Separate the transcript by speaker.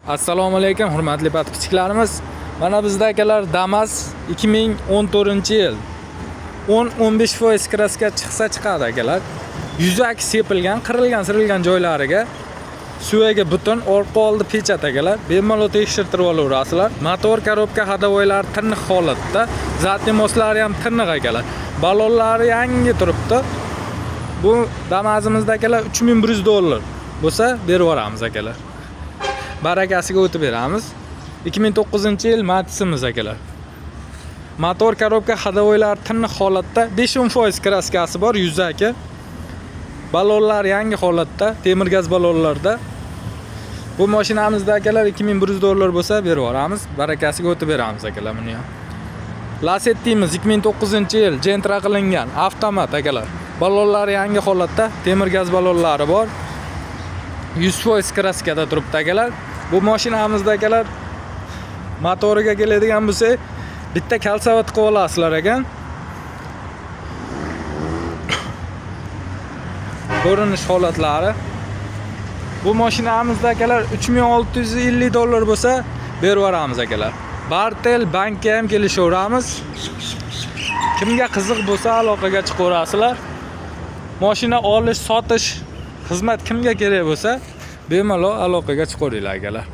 Speaker 1: Assalomu alaykum hurmatli podpischiklarimiz. Mana bizda akalar Damas 2014-yil 10-15% kraska chiqsa chiqadi akalar. Yuzaki sepilgan, qirilgan joylariga suvaga butun orqa oldi pechat akalar. Bemalol tekshirtirib olaverasizlar. Motor, korobka, hadovoylar tiniq holatda, zatimoslari ham tiniq akalar. Balonlari yangi turibdi. Bu Damas'imizda akalar $3100 bo'lsa berib yuboramiz akalar. Barakasiga o'tib beramiz. 2009-yil Matiz'imiz akalar. Motor, korobka, hadovoylar tiniq holatda, 5-10% kraskasi bor, yuzaki. Balonlar yangi holatda, temir gaz balonlarda. Bu mashinamizda akalar $2100 bo'lsa berib yuboramiz. Barakasiga o'tib beramiz akalar buni ham. Lacetti'miz 2009-yil Gentra qilingan avtomat akalar. Balonlar yangi holatda, temir gaz balonlari bor. 100% kraskada turibdi akalar. Bu mashinamizda akalar motoriga keladigan bo'lsa, bitta kalsavat qilib olasizlar ekan. Ko'rinish holatlari. Bu mashinamizda akalar $3650 bo'lsa berib yuboramiz akalar. Bartel bankka ham kelishaveramiz. Kimga qiziq bo'lsa aloqaga chiqaverasizlar. Mashina olish, sotish, xizmat kimga kerak bo'lsa bemalol aloqaga chiqaveringlar akalar.